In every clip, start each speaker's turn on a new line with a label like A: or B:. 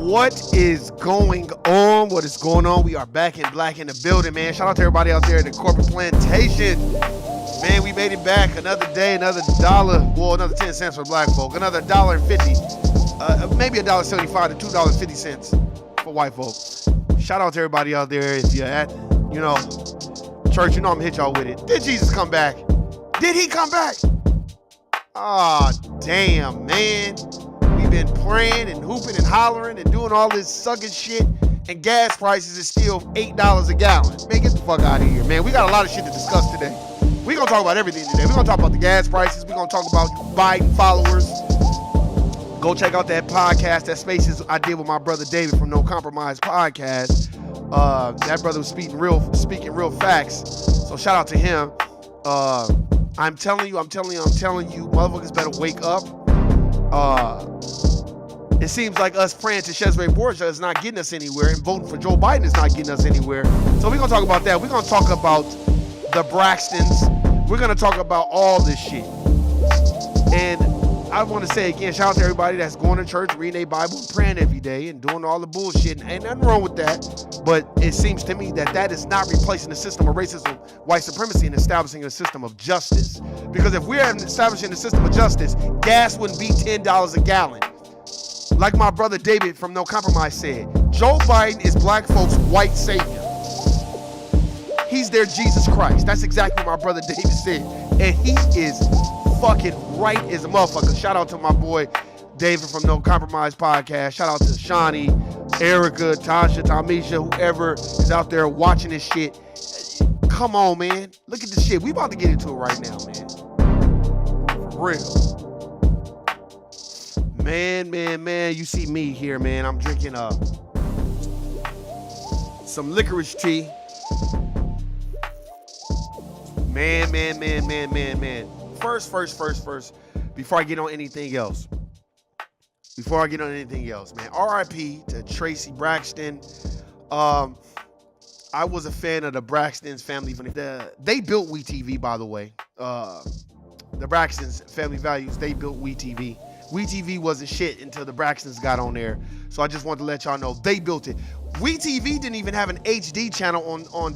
A: What is going on? What is going on? We are back in black in the building, man. Shout out to everybody out there at the corporate plantation. Man, we made it back. Another day, another dollar. Well, another 10 cents for black folk. Another $1.50. Maybe $1.75 to $2.50 for white folk. Shout out to everybody out there. If you're at, church, I'm gonna hit y'all with it. Did Jesus come back? Did he come back? Ah, damn, man. We've been praying and hooping and hollering and doing all this sucking shit, and gas prices is still $8 a gallon. Man, get the fuck out of here, man. We got a lot of shit to discuss today. We're gonna talk about everything today. We're gonna talk about the gas prices. We're gonna talk about Biden followers. Go check out that podcast, that Spaces I did with my brother David from No Compromise Podcast. That brother was speaking real facts. So shout out to him. I'm telling you, motherfuckers better wake up. It seems like us praying to Cesare Borgia is not getting us anywhere, and voting for Joe Biden is not getting us anywhere. So we're gonna talk about that. We're gonna talk about the Braxtons. We're gonna talk about all this shit. And I want to say again, shout out to everybody that's going to church, reading their Bible, and praying every day, and doing all the bullshit. And ain't nothing wrong with that. But it seems to me that is not replacing the system of racism, white supremacy, and establishing a system of justice. Because if we're establishing a system of justice, gas wouldn't be $10 a gallon. Like my brother David from No Compromise said, Joe Biden is black folks' white savior. He's their Jesus Christ. That's exactly what my brother David said. And he is fucking right as a motherfucker. Shout out to my boy David from No Compromise Podcast. Shout out to Shawnee, Erica, Tasha, Tamisha, whoever is out there watching this shit. Come on, man. Look at this shit. We about to get into it right now, man. For real. Man. You see me here, man. I'm drinking some licorice tea. Man. First, before I get on anything else, man, RIP to Tracy Braxton. I was a fan of the Braxtons family. They built WeTV, by the way. The Braxtons family values, they built WeTV. WeTV wasn't shit until the Braxtons got on there. So I just wanted to let y'all know they built it. WeTV didn't even have an HD channel on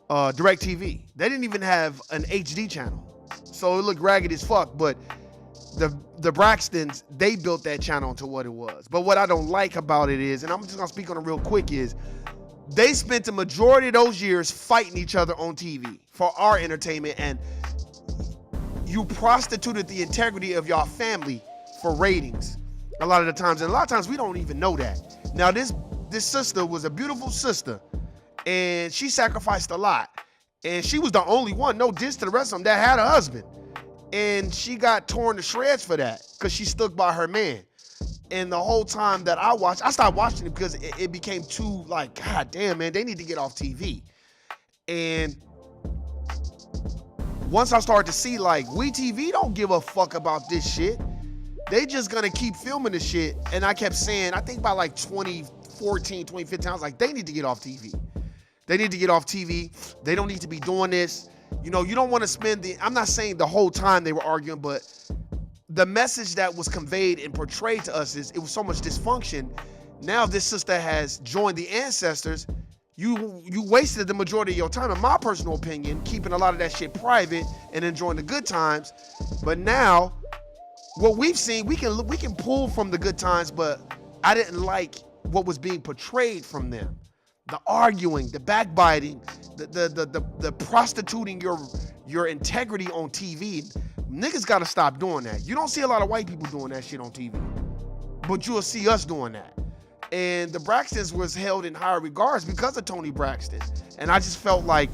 A: DirecTV. They didn't even have an HD channel. So it looked ragged as fuck, but the Braxtons, they built that channel into what it was. But what I don't like about it is, and I'm just gonna speak on it real quick, is they spent the majority of those years fighting each other on TV for our entertainment, and you prostituted the integrity of y'all family for ratings a lot of the times. And a lot of times we don't even know that. Now this sister was a beautiful sister, and she sacrificed a lot. And she was the only one, no diss to the rest of them, that had a husband. And she got torn to shreds for that because she stuck by her man. And the whole time that I stopped watching it because it became too like, God damn, man, they need to get off TV. And once I started to see like, WeTV don't give a fuck about this shit. They just gonna keep filming the shit. And I kept saying, I think by like 2014, 2015, I was like, they need to get off TV. They need to get off TV. They don't need to be doing this. You don't want to spend I'm not saying the whole time they were arguing, but the message that was conveyed and portrayed to us is it was so much dysfunction. Now this sister has joined the ancestors. You wasted the majority of your time, in my personal opinion, keeping a lot of that shit private and enjoying the good times. But now, what we've seen, we can pull from the good times, but I didn't like what was being portrayed from them. The arguing, the backbiting, the prostituting your integrity on TV. Niggas gotta stop doing that. You don't see a lot of white people doing that shit on TV, but you'll see us doing that. And the Braxtons was held in higher regards because of Tony Braxton. And I just felt like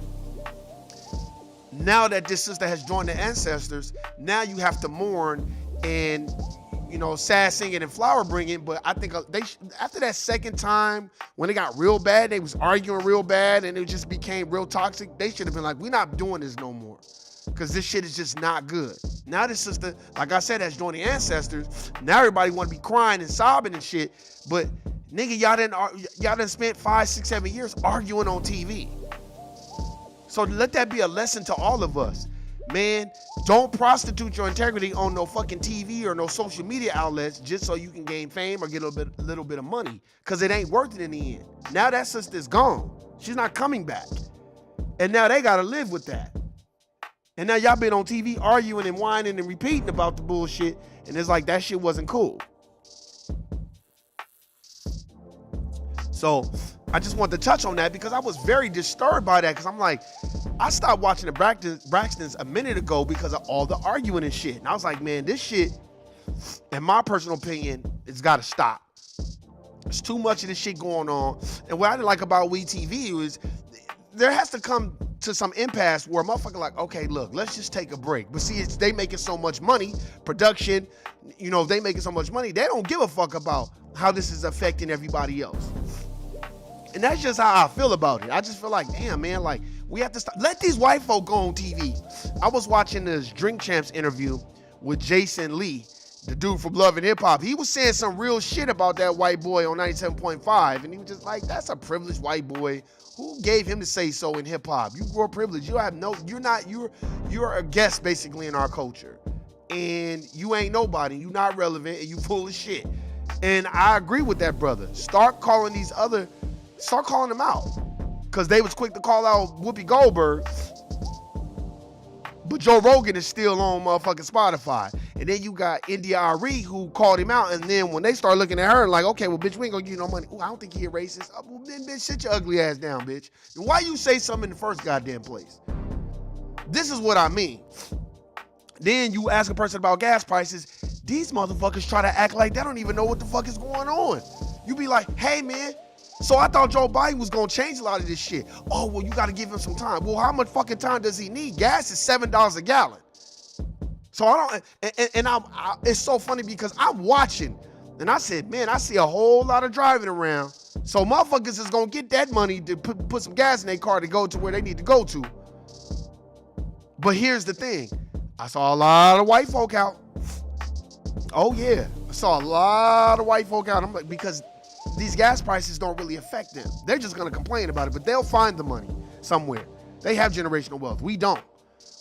A: now that this sister has joined the ancestors, now you have to mourn and, sad singing and flower bringing. But I think after that second time, when it got real bad, they was arguing real bad and it just became real toxic. They should have been like, we're not doing this no more, because this shit is just not good. Now this sister, like I said, has joined the ancestors. Now everybody want to be crying and sobbing and shit. But nigga, y'all done spent 5, 6, 7 years arguing on TV. So let that be a lesson to all of us. Man, don't prostitute your integrity on no fucking TV or no social media outlets just so you can gain fame or get a little bit of money. Cause it ain't worth it in the end. Now that sister's gone. She's not coming back. And now they gotta live with that. And now y'all been on TV arguing and whining and repeating about the bullshit. And it's like that shit wasn't cool. So I just want to touch on that because I was very disturbed by that. Because I'm like, I stopped watching the Braxtons a minute ago because of all the arguing and shit. And I was like, man, this shit, in my personal opinion, it's got to stop. There's too much of this shit going on. And what I didn't like about WeTV was there has to come to some impasse where a motherfucker like, okay, look, let's just take a break. But see, they making so much money, production, they making so much money, they don't give a fuck about how this is affecting everybody else. And that's just how I feel about it. I just feel like, damn, man, like, we have to stop. Let these white folk go on TV. I was watching this Drink Champs interview with Jason Lee, the dude from Love and Hip Hop. He was saying some real shit about that white boy on 97.5. And he was just like, that's a privileged white boy. Who gave him to say so in hip hop? You grew up privileged. You're a guest basically in our culture. And you ain't nobody. You not relevant and you full of shit. And I agree with that brother. Start calling them out. Because they was quick to call out Whoopi Goldberg. But Joe Rogan is still on motherfucking Spotify. And then you got India Arie who called him out. And then when they start looking at her like, okay, well, bitch, we ain't gonna give you no money. Ooh, I don't think he a racist. Well, then, bitch, sit your ugly ass down, bitch. And why you say something in the first goddamn place? This is what I mean. Then you ask a person about gas prices. These motherfuckers try to act like they don't even know what the fuck is going on. You be like, hey, man, so I thought Joe Biden was gonna change a lot of this shit. Oh, well, you gotta give him some time. Well, how much fucking time does he need? Gas is $7 a gallon. So I don't, and it's so funny because I'm watching and I said, man, I see a whole lot of driving around. So motherfuckers is gonna get that money to put some gas in their car to go to where they need to go to. But here's the thing. I saw a lot of white folk out. Oh yeah, I saw a lot of white folk out. I'm like, because these gas prices don't really affect them. They're just gonna complain about it, but they'll find the money somewhere. They have generational wealth. We don't.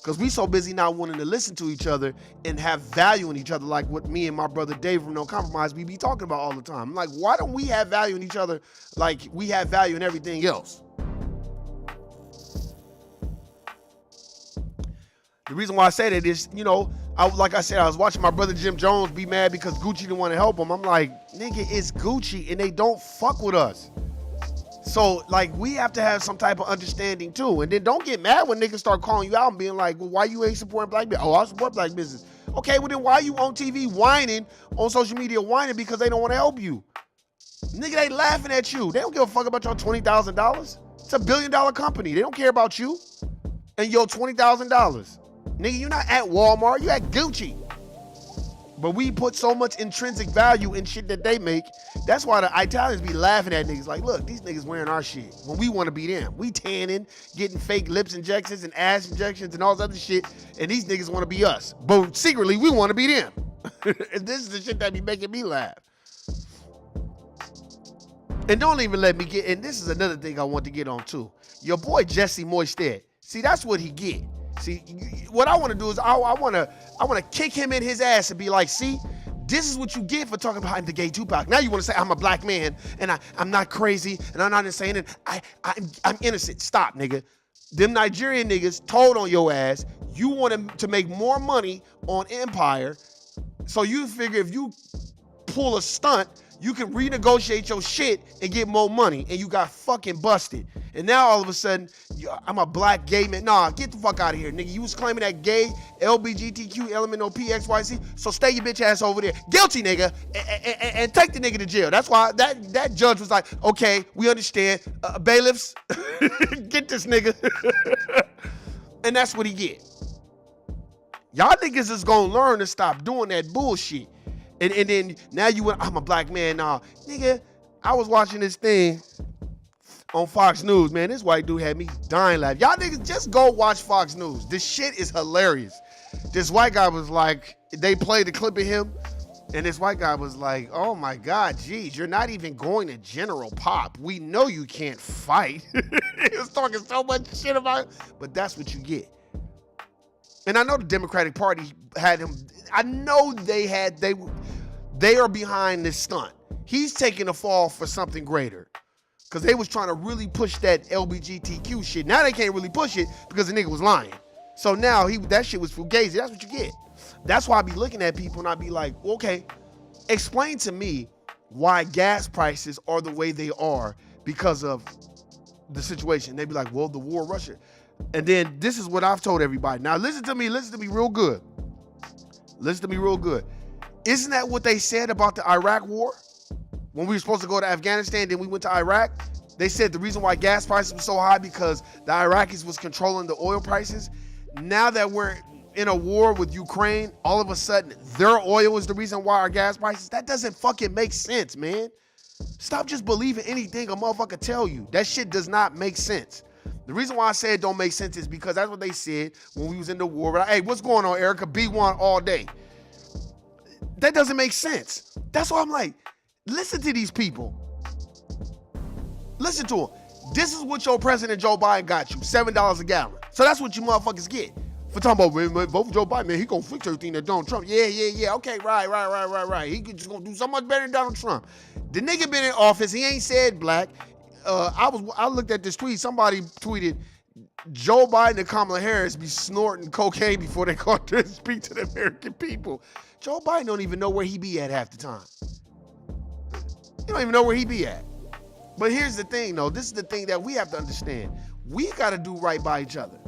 A: Because we so busy not wanting to listen to each other and have value in each other, like what me and my brother Dave from No Compromise, we be talking about all the time. I'm like, why don't we have value in each other like we have value in everything else? The reason why I say that is, like I said, I was watching my brother Jim Jones be mad because Gucci didn't want to help him. I'm like, nigga, it's Gucci and they don't fuck with us. So, like, we have to have some type of understanding, too. And then don't get mad when niggas start calling you out and being like, well, why you ain't supporting black business? Oh, I support black business. Okay, well, then why you on TV whining, on social media whining because they don't want to help you? Nigga, they laughing at you. They don't give a fuck about your $20,000. It's a $1 billion company. They don't care about you and your $20,000. Nigga, you not at Walmart. You at Gucci. But we put so much intrinsic value in shit that they make. That's why the Italians be laughing at niggas like, look, these niggas wearing our shit when we want to be them. We tanning, getting fake lips injections and ass injections and all this other shit, and these niggas want to be us. But secretly, we want to be them. And this is the shit that be making me laugh. And don't even let me get, and this is another thing I want to get on too. Your boy Jesse Moistet. See, that's what he get. See, what I want to do is I want to kick him in his ass and be like, see, this is what you get for talking about the gay Tupac. Now you want to say I'm a black man and I'm not crazy and I'm not insane and I'm innocent. Stop, nigga. Them Nigerian niggas told on your ass. You want to make more money on Empire, so you figure if you pull a stunt, you can renegotiate your shit and get more money, and you got fucking busted. And now all of a sudden, I'm a black gay man. Nah, get the fuck out of here, nigga. You was claiming that gay, LBGTQ, LMNOP, so stay your bitch ass over there. Guilty, nigga, and take the nigga to jail. That's why that judge was like, okay, we understand. Bailiffs, get this nigga. And that's what he get. Y'all niggas is gonna learn to stop doing that bullshit. And then now I'm a black man now. Nigga, I was watching this thing on Fox News, man. This white dude had me dying laughing. Y'all niggas just go watch Fox News. This shit is hilarious. This white guy was like, they played the clip of him, and this white guy was like, oh my God, geez, you're not even going to General Pop. We know you can't fight. He was talking so much shit about it, but that's what you get. And I know the Democratic Party had him. I know they are behind this stunt. He's taking a fall for something greater. Because they was trying to really push that LGBTQ shit. Now they can't really push it because the nigga was lying. So now that shit was fugazi. That's what you get. That's why I be looking at people and I be like, okay, explain to me why gas prices are the way they are because of the situation. They be like, well, the war in Russia. And then this is what I've told everybody. Now listen to me real good. Listen to me real good. Isn't that what they said about the Iraq war? When we were supposed to go to Afghanistan, then we went to Iraq. They said the reason why gas prices were so high because the Iraqis was controlling the oil prices. Now that we're in a war with Ukraine, all of a sudden their oil is the reason why our gas prices, that doesn't fucking make sense, man. Stop just believing anything a motherfucker tell you. That shit does not make sense. The reason why I say it don't make sense is because that's what they said when we was in the war. But hey, what's going on, Erica? B1 all day. That doesn't make sense. That's why I'm like, listen to these people. Listen to them. This is what your President Joe Biden got you, $7 a gallon. So that's what you motherfuckers get. For talking about, man, vote for Joe Biden, man, he gonna fix everything that Donald Trump. Yeah. Okay, right. He just gonna do so much better than Donald Trump. The nigga been in office, he ain't said black. I looked at this tweet, somebody tweeted, Joe Biden and Kamala Harris be snorting cocaine before they go to speak to the American people. Joe Biden don't even know where he be at half the time. He don't even know where he be at. But here's the thing, though. This is the thing that we have to understand. We got to do right by each other.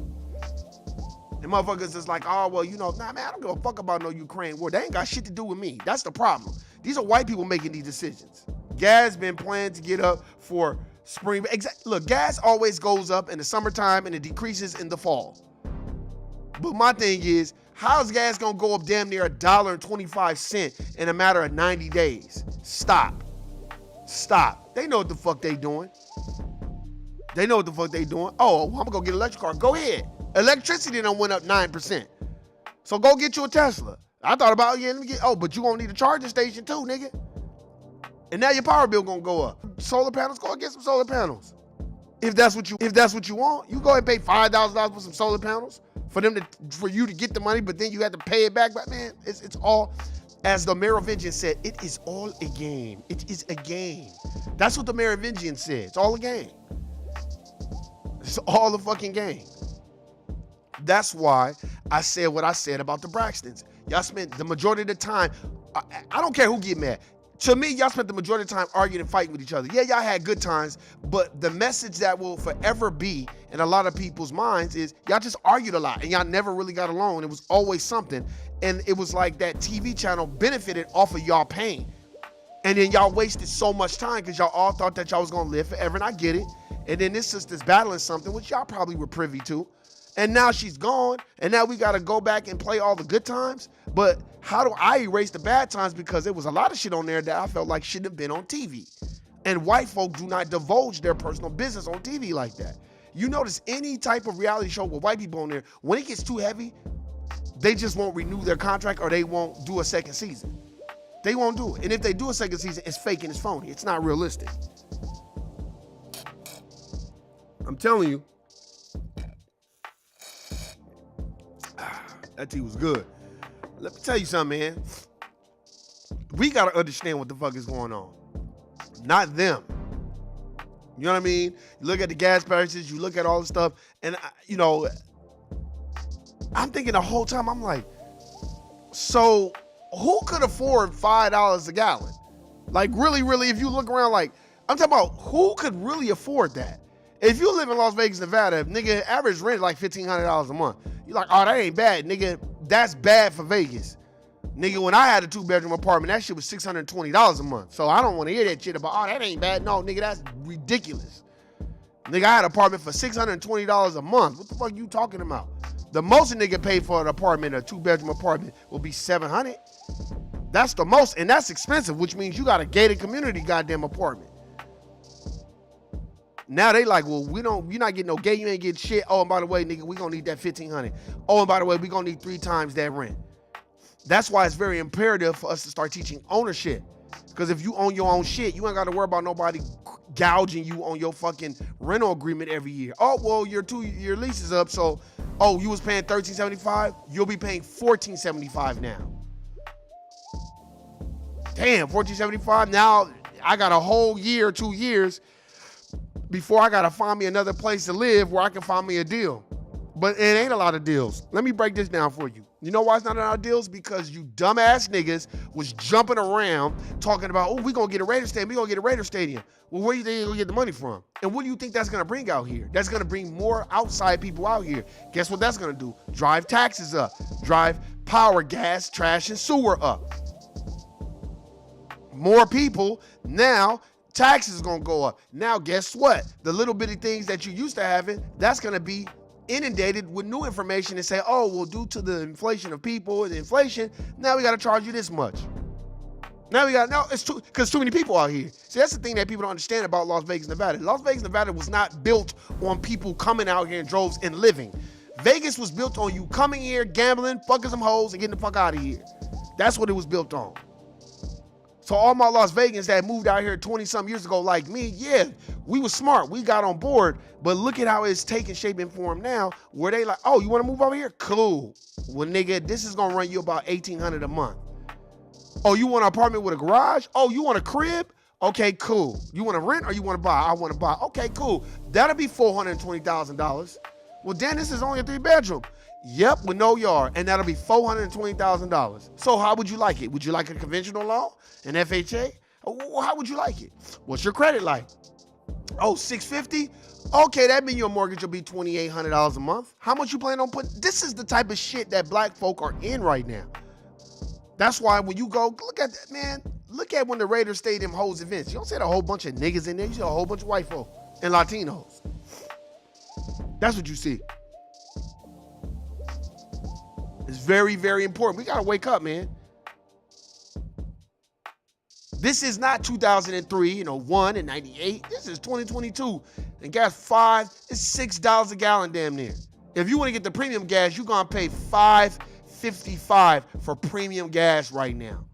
A: And motherfuckers is like, oh, well, nah, man, I don't give a fuck about no Ukraine war. They ain't got shit to do with me. That's the problem. These are white people making these decisions. Gas been planned to get up for spring. Look, gas always goes up in the summertime and it decreases in the fall. But my thing is, how's gas gonna go up damn near $1.25 in a matter of 90 days? Stop. They know what the fuck they doing. Oh, I'm gonna go get an electric car. Go ahead. Electricity done went up 9%. So go get you a Tesla. I thought about, but you gonna need a charging station too, nigga. And now your power bill gonna go up. Solar panels, go and get some solar panels. If that's what you want, you go ahead and pay $5,000 for some solar panels for you to get the money, but then you have to pay it back. But man, it's all, as the Merovingian said, it is all a game. It is a game. That's what the Merovingian said. It's all a game. It's all a fucking game. That's why I said what I said about the Braxtons. Y'all spent the majority of the time, I don't care who get mad. To me, y'all spent the majority of the time arguing and fighting with each other. Yeah, y'all had good times, but the message that will forever be in a lot of people's minds is y'all just argued a lot and y'all never really got along. It was always something. And it was like that TV channel benefited off of y'all pain. And then y'all wasted so much time because y'all all thought that y'all was gonna live forever, and I get it. And then this sister's battling something, which y'all probably were privy to. And now she's gone, and now we gotta go back and play all the good times. But how do I erase the bad times? Because there was a lot of shit on there that I felt like shouldn't have been on TV. And white folk do not divulge their personal business on TV like that. You notice any type of reality show with white people on there, when it gets too heavy, they just won't renew their contract or they won't do a second season. They won't do it. And if they do a second season, it's fake and it's phony. It's not realistic. I'm telling you. That tea was good. Let me tell you something, man. We got to understand what the fuck is going on. Not them. You know what I mean? You look at the gas prices, you look at all the stuff, and, I'm thinking the whole time, I'm like, so who could afford $5 a gallon? Like, really, if you look around, like, I'm talking about who could really afford that? If you live in Las Vegas, Nevada, nigga, average rent is like $1,500 a month. You're like, oh, that ain't bad, nigga. That's bad for Vegas. Nigga, when I had a 2-bedroom apartment, that shit was $620 a month. So I don't want to hear that shit about, oh, that ain't bad. No, nigga, that's ridiculous. Nigga, I had an apartment for $620 a month. What the fuck you talking about? The most a nigga paid for an apartment, a 2-bedroom apartment, will be $700. That's the most, and that's expensive, which means you got a gated community goddamn apartment. Now they like, well, you're not getting no gate, you ain't getting shit. Oh, and by the way, nigga, we gonna need that $1,500. Oh, and by the way, we gonna need 3 times that rent. That's why it's very imperative for us to start teaching ownership. Because if you own your own shit, you ain't gotta worry about nobody gouging you on your fucking rental agreement every year. Oh, well, your 2-year lease is up, so Oh, you was paying $13.75? You'll be paying $14.75 now. Damn, $14.75? Now I got a whole year, 2 years before I gotta find me another place to live where I can find me a deal. But it ain't a lot of deals. Let me break this down for you. You know why it's not a lot of deals? Because you dumbass niggas was jumping around talking about, oh, we gonna get a Raider Stadium, we gonna get a Raider Stadium. Well, where do you think you're gonna get the money from? And what do you think that's gonna bring out here? That's gonna bring more outside people out here. Guess what that's gonna do? Drive taxes up. Drive power, gas, trash, and sewer up. More people, now taxes is gonna go up. Now guess what? The little bitty things that you used to having, that's gonna be inundated with new information and say, oh, well, due to the inflation of people and inflation, now we got to charge you this much. It's because too many people out here. See, that's the thing that people don't understand about Las Vegas, Nevada. Las Vegas, Nevada was not built on people coming out here in droves and living. Vegas was built on you coming here, gambling, fucking some hoes, and getting the fuck out of here. That's what it was built on. So all my Las Vegans that moved out here 20-something years ago like me, yeah, we was smart. We got on board. But look at how it's taking shape and form now where they like, oh, you want to move over here? Cool. Well, nigga, this is going to run you about $1,800 a month. Oh, you want an apartment with a garage? Oh, you want a crib? Okay, cool. You want to rent or you want to buy? I want to buy. Okay, cool. That'll be $420,000. Well, then this is only a 3-bedroom. Yep, with no yard, and that'll be $420,000. So how would you like it? Would you like a conventional loan, an FHA? How would you like it? What's your credit like? Oh, 650? Okay, that means your mortgage will be $2,800 a month. How much you plan on putting? This is the type of shit that black folk are in right now. That's why when you go, look at that, man. Look at when the Raiders Stadium holds events. You don't see a whole bunch of niggas in there. You see a whole bunch of white folk and Latinos. That's what you see. It's very, very important. We got to wake up, man. This is not 2003, 1 and 98. This is 2022. And gas it's $6 a gallon damn near. If you want to get the premium gas, you're going to pay $5.55 for premium gas right now.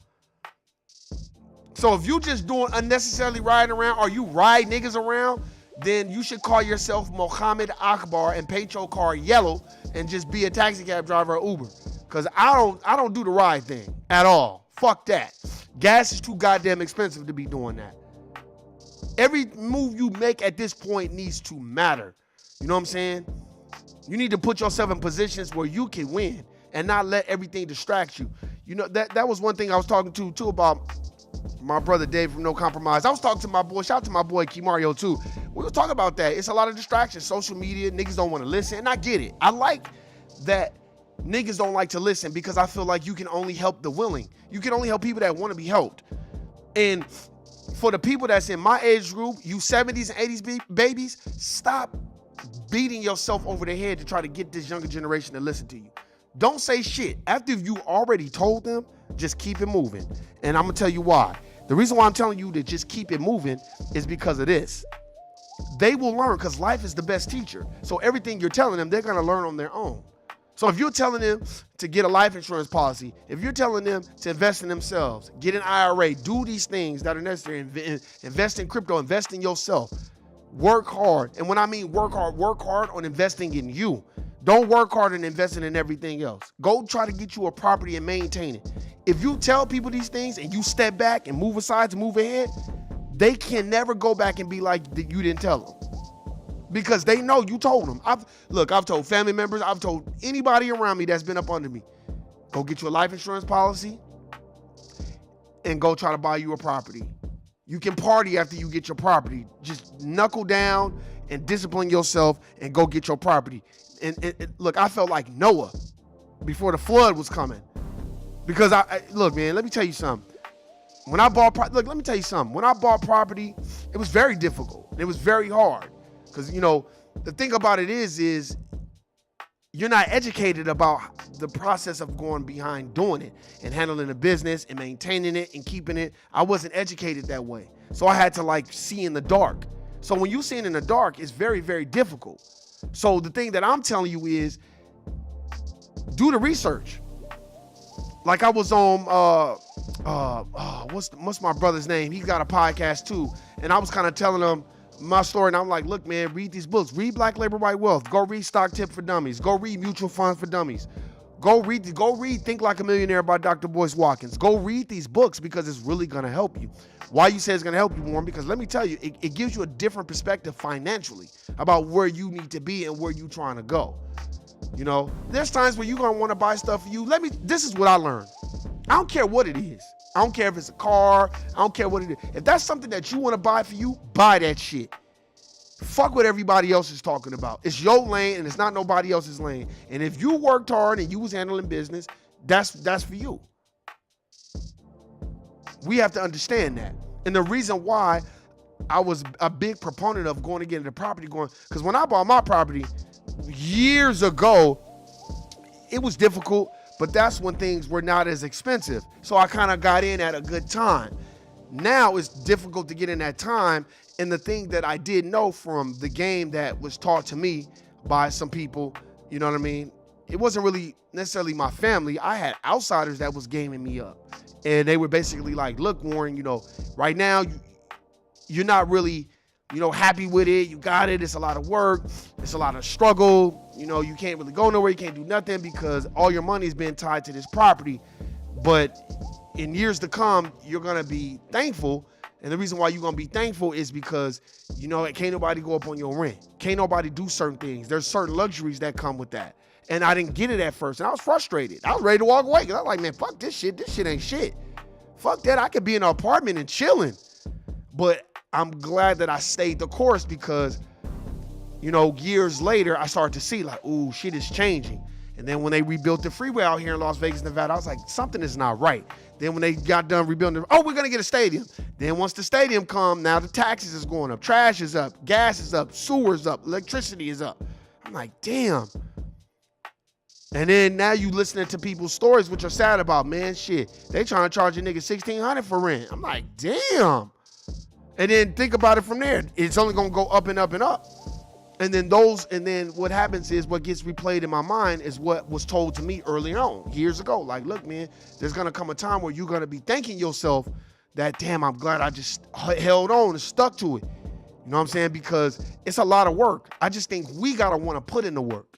A: So if you just doing unnecessarily riding around or you ride niggas around, then you should call yourself Mohammed Akbar and paint your car yellow and just be a taxi cab driver or Uber. Cause I don't do the ride thing at all. Fuck that. Gas is too goddamn expensive to be doing that. Every move you make at this point needs to matter. You know what I'm saying? You need to put yourself in positions where you can win and not let everything distract you. You know, that was one thing I was talking to too about my brother Dave from No Compromise. I was talking to my boy, shout out to my boy Kimario too. We were talking about that. It's a lot of distractions. Social media, niggas don't want to listen, and I get it. I like that niggas don't like to listen because I feel like you can only help the willing. You can only help people that want to be helped. And for the people that's in my age group, you 70s and 80s babies, stop beating yourself over the head to try to get this younger generation to listen to you. Don't say shit. After you already told them, just keep it moving. And I'm going to tell you why. The reason why I'm telling you to just keep it moving is because of this. They will learn because life is the best teacher. So everything you're telling them, they're going to learn on their own. So if you're telling them to get a life insurance policy, if you're telling them to invest in themselves, get an IRA, do these things that are necessary, invest in crypto, invest in yourself, work hard. And when I mean work hard on investing in you. Don't work hard on investing in everything else. Go try to get you a property and maintain it. If you tell people these things and you step back and move aside to move ahead, they can never go back and be like, you didn't tell them. Because they know you told them. I've told family members, I've told anybody around me that's been up under me, go get you a life insurance policy and go try to buy you a property. You can party after you get your property. Just knuckle down and discipline yourself and go get your property. And look, I felt like Noah before the flood was coming. Because look, man, let me tell you something. When I bought property, it was very difficult. It was very hard. Because, the thing about it is you're not educated about the process of going behind doing it and handling a business and maintaining it and keeping it. I wasn't educated that way. So I had to see in the dark. So when you see it in the dark, it's very, very difficult. So the thing that I'm telling you is do the research. Like I was on, what's my brother's name? He's got a podcast too. And I was kind of telling him my story, and I'm like, look, man, read these books. Read Black Labor, White Wealth. Go read Stock Tip for Dummies. Go read Mutual Funds for Dummies. Go read Think Like a Millionaire by Dr. Boyce Watkins. Go read these books because it's really going to help you. Why you say it's going to help you, Warren? Because let me tell you, it gives you a different perspective financially about where you need to be and where you're trying to go. You know, there's times where you're going to want to buy stuff for you. This is what I learned. I don't care what it is. I don't care if it's a car. I don't care what it is. If that's something that you want to buy for you, buy that shit. Fuck what everybody else is talking about. It's your lane and it's not nobody else's lane. And if you worked hard and you was handling business, that's for you. We have to understand that. And the reason why I was a big proponent of going to get into property, because when I bought my property years ago, it was difficult, but that's when things were not as expensive. So I kind of got in at a good time. Now it's difficult to get in that time. And the thing that I did know from the game that was taught to me by some people, you know what I mean? It wasn't really necessarily my family. I had outsiders that was gaming me up. And they were basically like, look, Warren, you know, right now you're not really, you know, happy with it. You got it. It's a lot of work. It's a lot of struggle. You know, you can't really go nowhere. You can't do nothing because all your money has been tied to this property. But in years to come, you're going to be thankful. And the reason why you're going to be thankful is because, you know, can't nobody go up on your rent. Can't nobody do certain things. There's certain luxuries that come with that. And I didn't get it at first. And I was frustrated. I was ready to walk away because I was like, man, fuck this shit. This shit ain't shit. Fuck that. I could be in an apartment and chilling. But I'm glad that I stayed the course because, you know, years later, I started to see like, ooh, shit is changing. And then when they rebuilt the freeway out here in Las Vegas, Nevada, I was like, something is not right. Then when they got done rebuilding, oh, we're going to get a stadium. Then once the stadium come, now the taxes is going up. Trash is up. Gas is up. Sewers up. Electricity is up. I'm like, damn. And then now you listening to people's stories, which are sad about, man, shit. They trying to charge a nigga $1,600 for rent. I'm like, damn. And then think about it from there. It's only going to go up and up and up. And then what happens is what gets replayed in my mind is what was told to me early on, years ago. Like, look, man, there's going to come a time where you're going to be thanking yourself that, damn, I'm glad I just held on and stuck to it. You know what I'm saying? Because it's a lot of work. I just think we got to want to put in the work.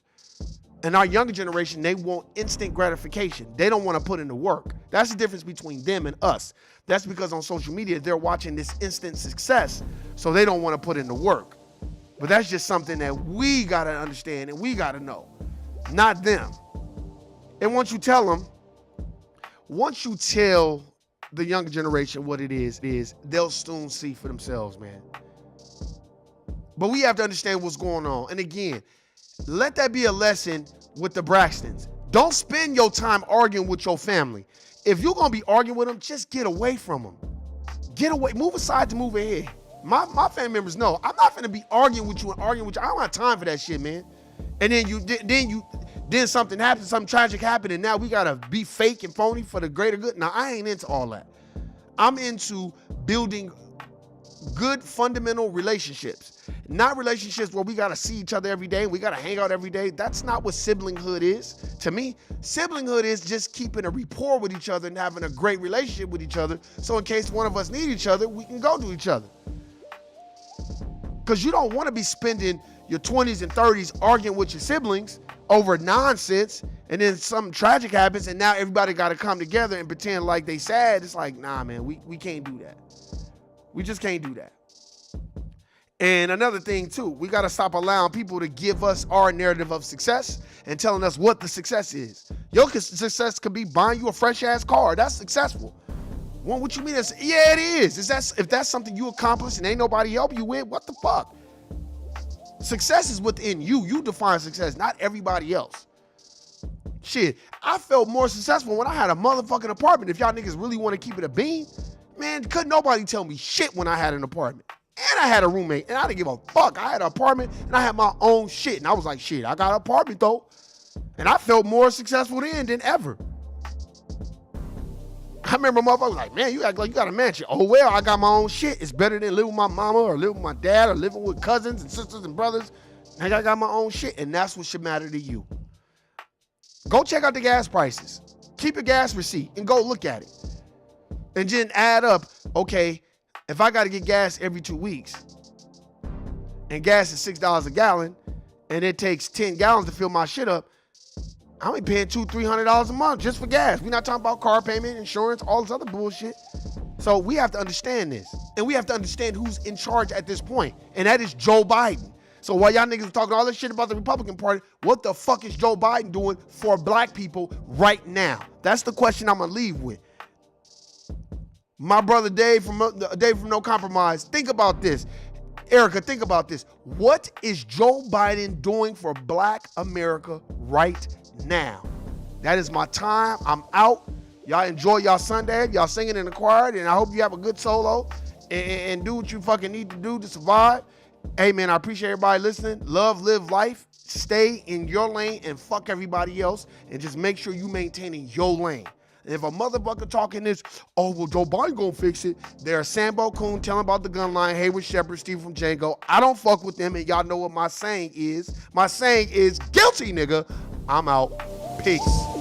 A: And our younger generation, they want instant gratification. They don't want to put in the work. That's the difference between them and us. That's because on social media, they're watching this instant success, so they don't want to put in the work. But that's just something that we got to understand and we got to know, not them. And once you tell the younger generation what it is, they'll soon see for themselves, man. But we have to understand what's going on. And again, let that be a lesson with the Braxtons. Don't spend your time arguing with your family. If you're going to be arguing with them, just get away from them. Get away, move aside to move ahead. My family members know I'm not gonna be arguing with you. I don't have time for that shit, man. And then something happens, something tragic happened, and now we gotta be fake and phony for the greater good. Now I ain't into all that. I'm into building good fundamental relationships, not relationships where we gotta see each other every day, we gotta hang out every day. That's not what siblinghood is. To me, siblinghood is just keeping a rapport with each other and having a great relationship with each other. So in case one of us need each other, we can go to each other. Because you don't want to be spending your 20s and 30s arguing with your siblings over nonsense, and then something tragic happens, and now everybody got to come together and pretend like they sad. It's like, nah, man, we can't do that. We just can't do that. And another thing, too, we got to stop allowing people to give us our narrative of success and telling us what the success is. Your success could be buying you a fresh-ass car. That's successful. Well, what you mean? Yeah, it is. If that's something you accomplish and ain't nobody help you with, what the fuck? Success is within you. You define success, not everybody else. Shit, I felt more successful when I had a motherfucking apartment. If y'all niggas really want to keep it a bean, man, couldn't nobody tell me shit when I had an apartment. And I had a roommate, and I didn't give a fuck. I had an apartment, and I had my own shit. And I was like, shit, I got an apartment, though. And I felt more successful then than ever. I remember motherfuckers was like, man, you act like you got a mansion. Oh, well, I got my own shit. It's better than living with my mama or living with my dad or living with cousins and sisters and brothers. I got my own shit, and that's what should matter to you. Go check out the gas prices. Keep your gas receipt and go look at it. And then add up, okay, if I got to get gas every 2 weeks, and gas is $6 a gallon, and it takes 10 gallons to fill my shit up, I'm only paying $200-$300 a month just for gas. We're not talking about car payment, insurance, all this other bullshit. So we have to understand this. And we have to understand who's in charge at this point. And that is Joe Biden. So while y'all niggas are talking all this shit about the Republican Party, what the fuck is Joe Biden doing for black people right now? That's the question I'm gonna leave with. My brother Dave from No Compromise, think about this. Erica, think about this. What is Joe Biden doing for black America right now? That is my time. I'm out. Y'all enjoy y'all Sunday. Y'all singing in the choir, and I hope you have a good solo and do what you fucking need to do to survive. Hey, man, I appreciate everybody listening. Love, live life. Stay in your lane and fuck everybody else, and just make sure you maintaining your lane. And if a motherfucker talking this, oh, well, Joe Biden gonna fix it. There's Sambo Coon telling about the gun line, Hayward Shepherd, Steve from Django. I don't fuck with them, and y'all know what my saying is. My saying is guilty, nigga. I'm out. Peace.